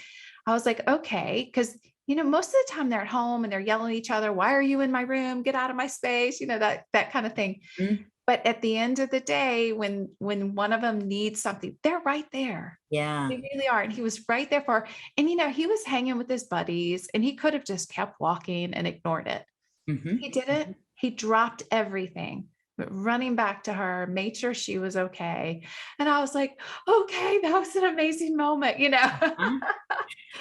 I was like, okay, because most of the time they're at home and they're yelling at each other. Why are you in my room? Get out of my space. That kind of thing. Mm-hmm. But at the end of the day, when one of them needs something, they're right there. Yeah, they really are. And he was right there for her. And he was hanging with his buddies, and he could have just kept walking and ignored it. Mm-hmm. He didn't. He dropped everything, but running back to her, made sure she was okay. And I was like, okay, that was an amazing moment,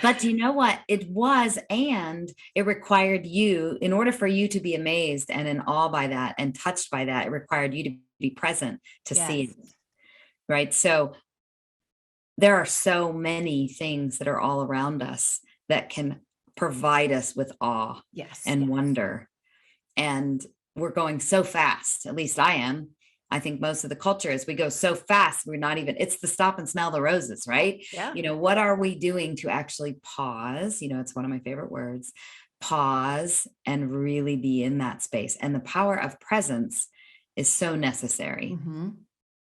But you know what it was? And it required you, in order for you to be amazed and in awe by that and touched by that, it required you to be present to see it. Right. So there are so many things that are all around us that can provide us with awe and wonder. And we're going so fast, at least I am. I think most of the culture is, we go so fast, we're not even, it's the stop and smell the roses, right? Yeah. What are we doing to actually pause? It's one of my favorite words, pause, and really be in that space. And the power of presence is so necessary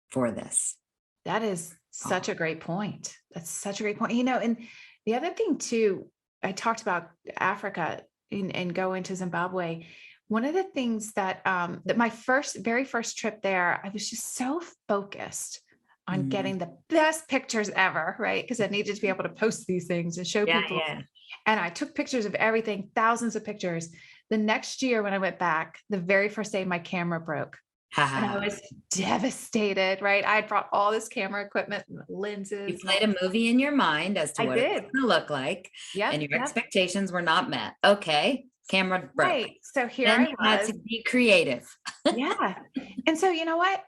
for this. That is such a great point. That's such a great point. And the other thing too, I talked about Africa and going to Zimbabwe. One of the things that my very first trip there, I was just so focused on getting the best pictures ever, right? Because I needed to be able to post these things and show people. Yeah. And I took pictures of everything, thousands of pictures. The next year when I went back, the very first day, my camera broke. And I was devastated, right? I had brought all this camera equipment, lenses. You played a movie in your mind as to what it was going to look like. And your expectations were not met. Okay. Camera broke. Right. So here I was. Had to be creative. Yeah. And so, you know what?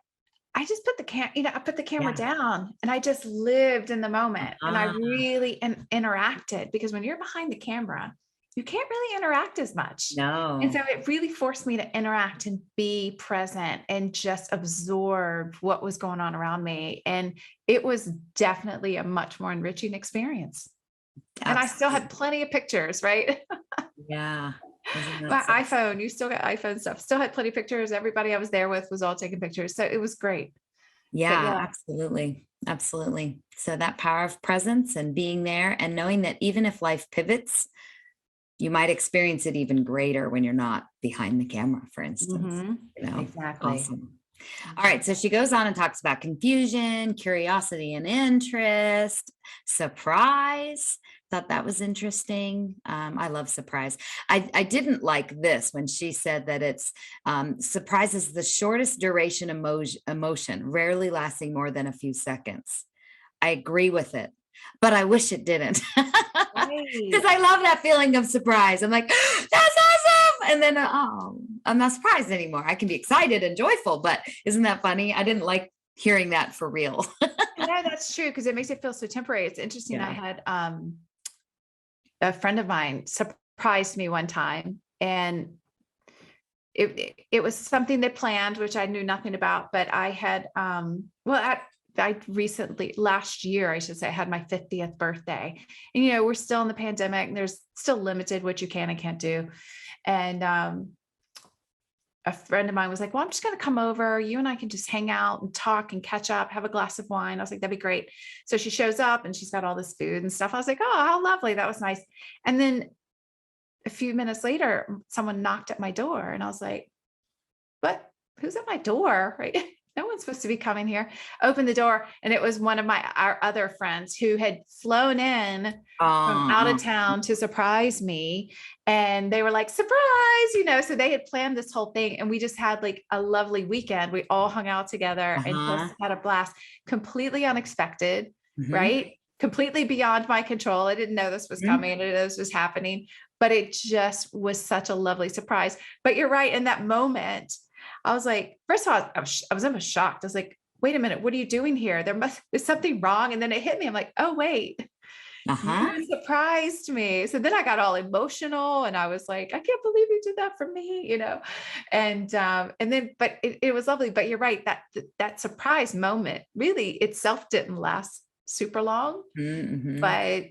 I just put I put the camera down, and I just lived in the moment. And I really interacted, because when you're behind the camera, you can't really interact as much. No. And so it really forced me to interact and be present and just absorb what was going on around me. And it was definitely a much more enriching experience. Absolutely. And I still had plenty of pictures, right? Yeah. My iPhone, you still got iPhone stuff. Still had plenty of pictures. Everybody I was there with was all taking pictures. So it was great. Yeah, absolutely. Absolutely. So that power of presence and being there, and knowing that even if life pivots, you might experience it even greater when you're not behind the camera, for instance. Exactly. Awesome. All right. So she goes on and talks about confusion, curiosity and interest, surprise. Thought that was interesting. I love surprise. I didn't like this when she said that it's surprise is the shortest duration emotion, rarely lasting more than a few seconds. I agree with it, but I wish it didn't. Because I love that feeling of surprise. I'm like, that's awesome. And then, oh, I'm not surprised anymore. I can be excited and joyful, but isn't that funny? I didn't like hearing that for real. No, that's true, because it makes it feel so temporary. It's interesting. Yeah. I had a friend of mine surprised me one time, and it was something they planned, which I knew nothing about, but I had, I recently, last year, I should say, I had my 50th birthday, and, we're still in the pandemic and there's still limited what you can and can't do. And, a friend of mine was like, well, I'm just going to come over. You and I can just hang out and talk and catch up, have a glass of wine. I was like, that'd be great. So she shows up and she's got all this food and stuff. I was like, oh, how lovely. That was nice. And then a few minutes later, someone knocked at my door and I was like, what? Who's at my door? Right? No one's supposed to be coming here. Opened the door, and it was one of our other friends who had flown in from out of town to surprise me. And they were like, surprise, so they had planned this whole thing. And we just had like a lovely weekend. We all hung out together and just had a blast, completely unexpected, right? Completely beyond my control. I didn't know this was coming. I didn't know this was happening, but it just was such a lovely surprise. But you're right. In that moment, I was like, first of all, I was almost shocked. I was like, wait a minute, what are you doing here? There must be something wrong. And then it hit me. I'm like, oh, wait, you surprised me. So then I got all emotional and I was like, I can't believe you did that for me, and then, but it was lovely. But you're right. That surprise moment really itself didn't last super long, but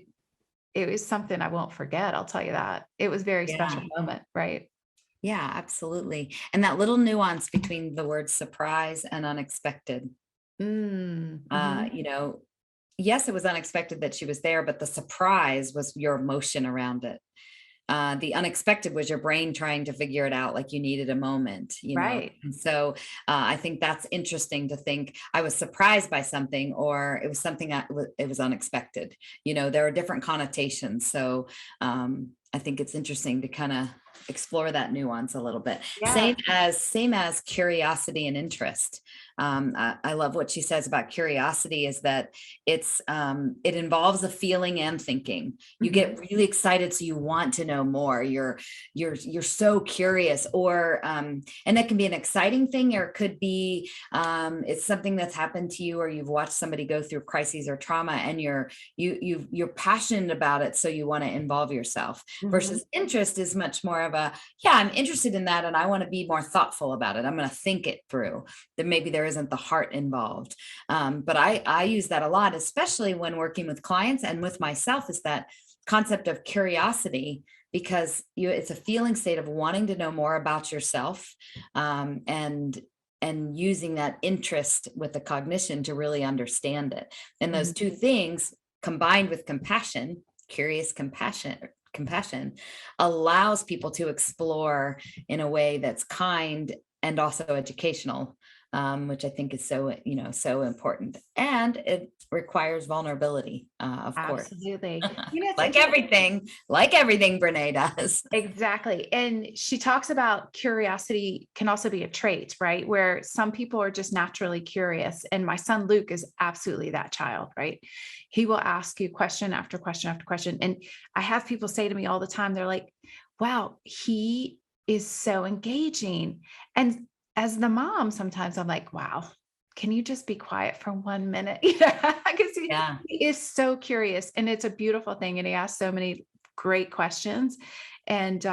it was something I won't forget. I'll tell you that. It was a very special moment. Right. Yeah, absolutely. And that little nuance between the word surprise and unexpected. Yes, it was unexpected that she was there, but the surprise was your emotion around it. The unexpected was your brain trying to figure it out, like you needed a moment, Right. And so I think that's interesting to think I was surprised by something, or it was something it was unexpected. There are different connotations. So I think it's interesting to kind of explore that nuance a little bit. Yeah. Same as curiosity and interest. I love what she says about curiosity is that it involves a feeling and thinking. You get really excited, so you want to know more. You're so curious, or and that can be an exciting thing, or it could be it's something that's happened to you, or you've watched somebody go through crises or trauma, and you're passionate about it, so you want to involve yourself. Versus interest is much more of I'm interested in that, and I want to be more thoughtful about it. I'm going to think it through. That maybe there isn't the heart involved. But I use that a lot, especially when working with clients and with myself, is that concept of curiosity, because it's a feeling state of wanting to know more about yourself, and using that interest with the cognition to really understand it. And those two things combined with compassion, curious compassion allows people to explore in a way that's kind and also educational, which I think is so important. And it requires vulnerability, of course. Absolutely. like everything Brene does. Exactly. And she talks about curiosity can also be a trait, right? Where some people are just naturally curious. And my son, Luke, is absolutely that child, right? He will ask you question after question after question. And I have people say to me all the time, they're like, wow, he is so engaging. And as the mom, sometimes I'm like, wow, can you just be quiet for 1 minute? Because he is so curious, and it's a beautiful thing. And he asks so many great questions. And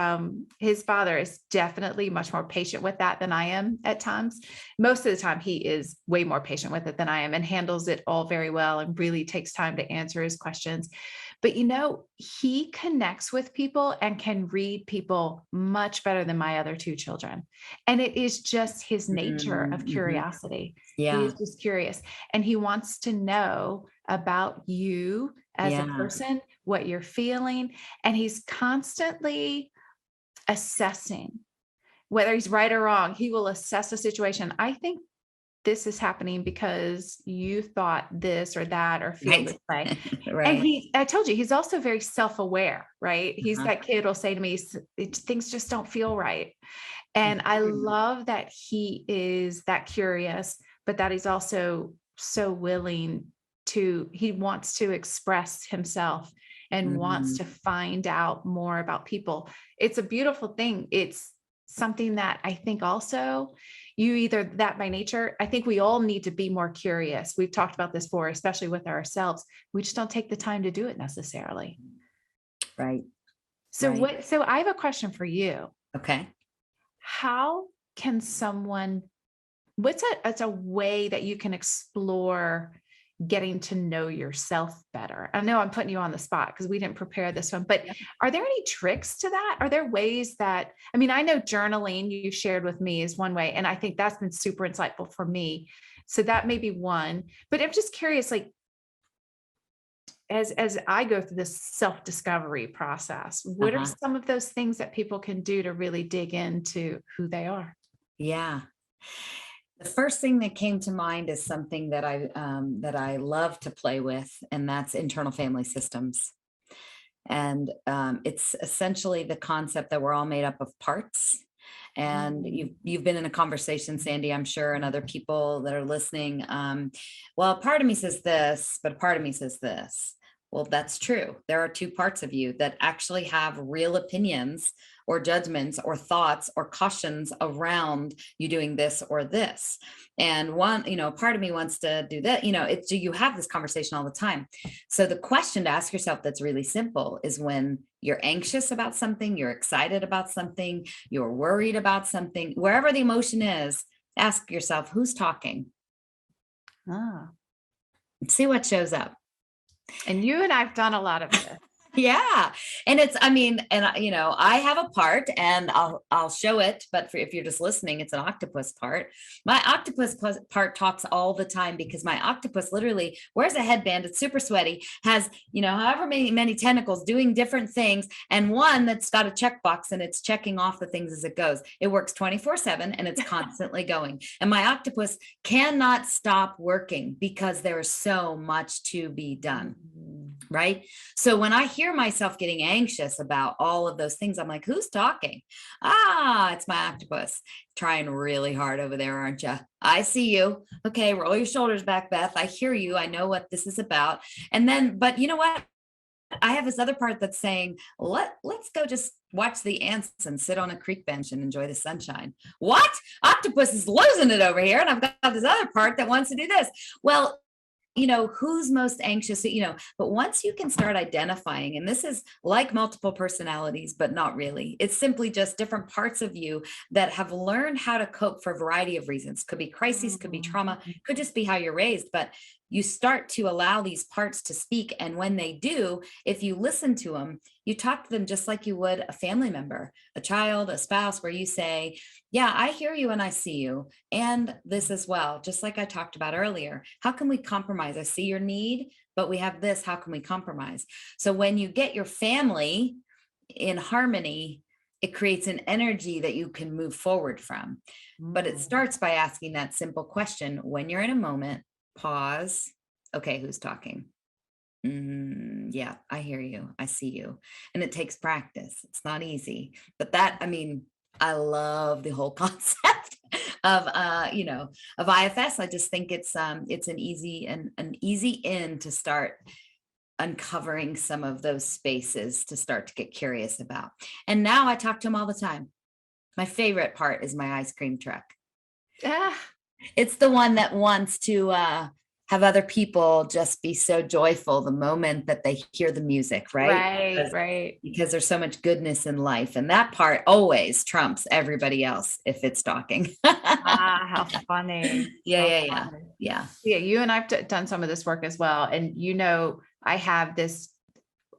his father is definitely much more patient with that than I am at times. Most of the time, he is way more patient with it than I am, and handles it all very well and really takes time to answer his questions. But, he connects with people and can read people much better than my other two children. And it is just his nature of curiosity. Yeah. He is just curious, and he wants to know about you as a person, what you're feeling. And he's constantly assessing whether he's right or wrong. He will assess a situation. I think this is happening because you thought this or that, or feel Right. this way. And Right. I told you, he's also very self-aware, right? He's Uh-huh. that kid will say to me, things just don't feel right. And I Mhm. love that he is that curious, but that he's also so willing he wants to express himself and wants Mhm. to find out more about people. It's a beautiful thing. It's something that I think also you either that by nature, I think we all need to be more curious. We've talked about this before, especially with ourselves. We just don't take the time to do it necessarily. Right. So Right. so I have a question for you. Okay. How can someone it's a way that you can explore getting to know yourself better? I know I'm putting you on the spot because we didn't prepare this one, but are there any tricks to that? Are there ways that, I mean, I know journaling you shared with me is one way, and I think that's been super insightful for me. So that may be one, but I'm just curious, like, as I go through this self-discovery process, what are Uh-huh. some of those things that people can do to really dig into who they are? Yeah. The first thing that came to mind is something that I love to play with, and that's internal family systems. And it's essentially the concept that we're all made up of parts. And you've been in a conversation, Sandy, I'm sure, and other people that are listening. Well, part of me says this, but part of me says this. Well, that's true. There are two parts of you that actually have real opinions or judgments or thoughts or cautions around you doing this or this. And one, part of me wants to do that. It's, do you have this conversation all the time? So the question to ask yourself that's really simple is when you're anxious about something, you're excited about something, you're worried about something, wherever the emotion is, ask yourself, who's talking? Ah, See what shows up. and you and I've done a lot of this. Yeah. And it's, I mean, and I have a part and I'll show it, but if you're just listening, it's an octopus part. My part talks all the time because my octopus literally wears a headband. It's super sweaty, has, however many tentacles doing different things. And one that's got a checkbox and it's checking off the things as it goes. It works 24/7 and it's constantly going. And my octopus cannot stop working because there is so much to be done. Right. So when I hear myself getting anxious about all of those things, I'm like, who's talking? It's my octopus trying really hard over there, aren't you? I see you. Okay, roll your shoulders back, Beth. I hear you. I know what this is about. And then, but you know what? I have this other part that's saying, let's go just watch the ants and sit on a creek bench and enjoy the sunshine. What? Octopus is losing it over here. And I've got this other part that wants to do this. Well, who's most anxious, but once you can start identifying, and this is like multiple personalities, but not really, it's simply just different parts of you that have learned how to cope for a variety of reasons. Could be crises, could be trauma, could just be how you're raised, but you start to allow these parts to speak. And when they do, if you listen to them, you talk to them just like you would a family member, a child, a spouse, where you say, yeah, I hear you and I see you. And this as well, just like I talked about earlier. How can we compromise? I see your need, but we have this. How can we compromise? So when you get your family in harmony, it creates an energy that you can move forward from. But it starts by asking that simple question. When you're in a moment, pause. Okay, who's talking? Yeah, I hear you. I see you. And it takes practice. It's not easy. But I love the whole concept of of IFS. I just think it's an easy in to start uncovering some of those spaces to start to get curious about. And now I talk to them all the time. My favorite part is my ice cream truck. Ah, It's the one that wants to have other people just be so joyful the moment that they hear the music, right? right. Because there's so much goodness in life. And that part always trumps everybody else if it's talking. Ah, how funny. How Yeah. funny. Yeah. Yeah, you and I've done some of this work as well. And I have this,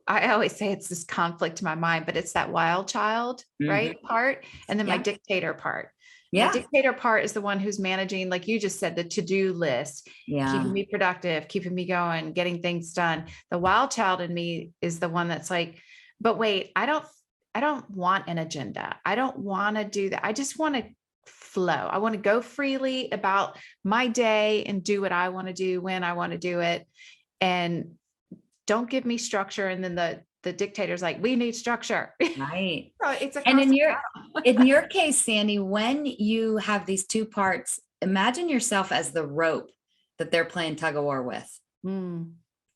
I always say it's this conflict in my mind, but it's that wild child, Mhm. right? Part, and then my Yeah. dictator part. My Yeah. dictator part is the one who's managing, like you just said, the to-do list, Yeah. keeping me productive, keeping me going, getting things done. The wild child in me is the one that's like, but wait, I don't want an agenda. I don't want to do that. I just want to flow. I want to go freely about my day and do what I want to do when I want to do it. And don't give me structure. And then the dictator's like, we need structure. Right. So it's a And constant in your case, Sandy, when you have these two parts, imagine yourself as the rope that they're playing tug of war with.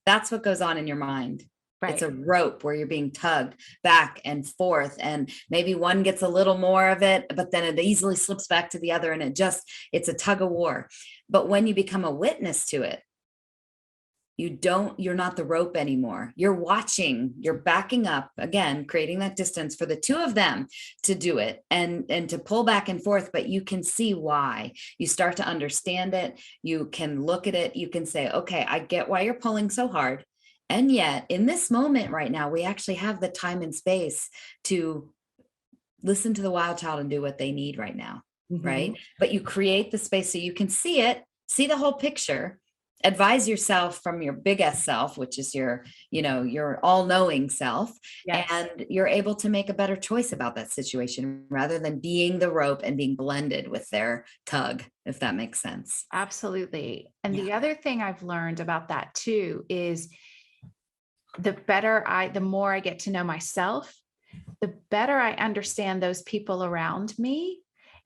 That's what goes on in your mind. Right. It's a rope where you're being tugged back and forth, and maybe one gets a little more of it, but then it easily slips back to the other, and it's a tug of war. But when you become a witness to it, you're not the rope anymore. You're watching, you're backing up, again, creating that distance for the two of them to do it and to pull back and forth, but you can see why. You start to understand it. You can look at it. You can say, okay, I get why you're pulling so hard. And yet in this moment right now, we actually have the time and space to listen to the wild child and do what they need right now. Right. But you create the space so you can see it, see the whole picture, advise yourself from your big S self, which is your all-knowing self. Yes. And you're able to make a better choice about that situation rather than being the rope and being blended with their tug, if that makes sense. Absolutely. And the other thing I've learned about that too is the more I get to know myself, the better I understand those people around me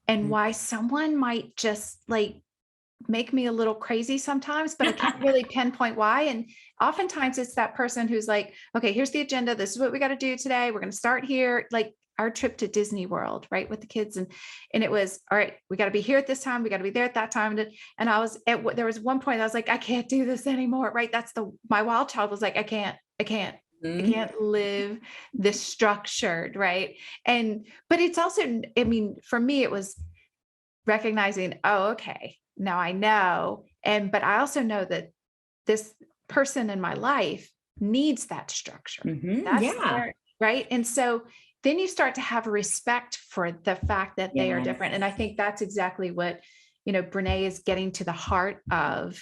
and why someone might just like make me a little crazy sometimes, but I can't really pinpoint why. And oftentimes it's that person who's like, okay, here's the agenda. This is what we got to do today. We're going to start here. Like our trip to Disney World, right, with the kids. And it was, all right, we got to be here at this time. We got to be there at that time. And there was one point I was like, I can't do this anymore. Right. My wild child was like, I can't live this structured. Right. But it's also, I mean, for me, it was recognizing, oh, okay, now I know. But I also know that this person in my life needs that structure. Right. And so then you start to have respect for the fact that they are different. And I think that's exactly what, Brene is getting to the heart of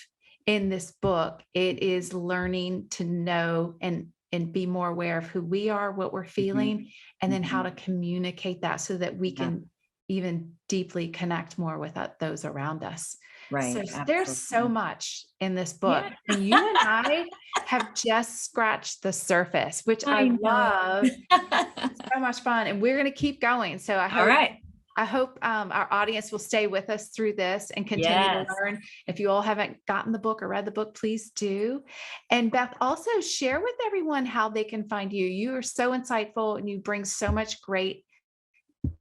in this book. It is learning to know and be more aware of who we are, what we're feeling, and then how to communicate that so that we can even deeply connect more with those around us. Right. So there's so much in this book. And you and I have just scratched the surface, which I love. It's so much fun. And we're going to keep going. So I hope our audience will stay with us through this and continue to learn. If you all haven't gotten the book or read the book, please do. And Beth, also share with everyone how they can find you. You are so insightful and you bring so much great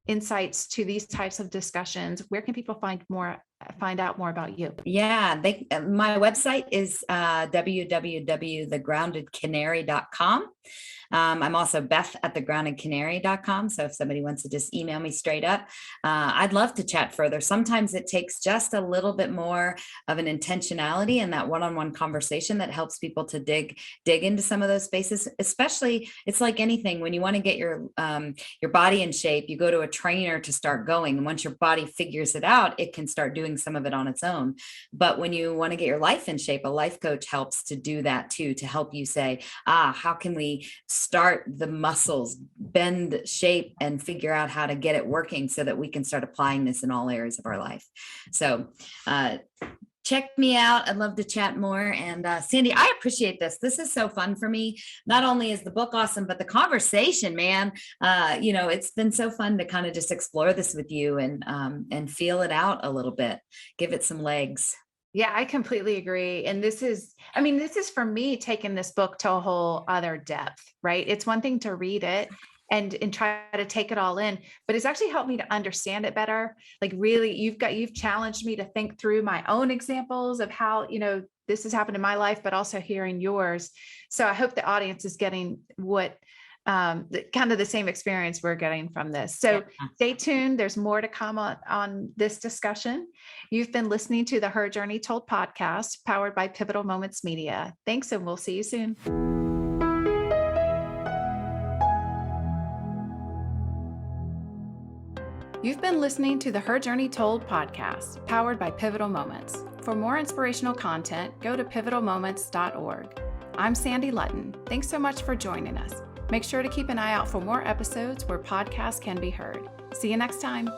insights to these types of discussions. Where can people find out more about you? My website is www.thegroundedcanary.com. I'm also Beth at thegroundedcanary.com. So if somebody wants to just email me straight up, I'd love to chat further. Sometimes it takes just a little bit more of an intentionality and that one-on-one conversation that helps people to dig into some of those spaces. Especially, it's like anything, when you want to get your body in shape, you go to a trainer to start going. And once your body figures it out, it can start doing some of it on its own. But when you want to get your life in shape, a life coach helps to do that too, to help you say, how can we start the muscles, bend shape, and figure out how to get it working so that we can start applying this in all areas of our life. So check me out. I'd love to chat more. And Sandy, I appreciate this. This is so fun for me. Not only is the book awesome, but the conversation, man, it's been so fun to kind of just explore this with you and feel it out a little bit, give it some legs. Yeah, I completely agree. And this is for me, taking this book to a whole other depth, right? It's one thing to read it and try to take it all in, but it's actually helped me to understand it better. Like really, you've challenged me to think through my own examples of how, this has happened in my life, but also hearing yours. So I hope the audience is getting what kind of the same experience we're getting from this. So stay tuned. There's more to come on this discussion. You've been listening to the Her Journey Told podcast, powered by Pivotal Moments Media. Thanks, and we'll see you soon. You've been listening to the Her Journey Told podcast, powered by Pivotal Moments. For more inspirational content, go to pivotalmoments.org. I'm Sandy Lutton. Thanks so much for joining us. Make sure to keep an eye out for more episodes where podcasts can be heard. See you next time.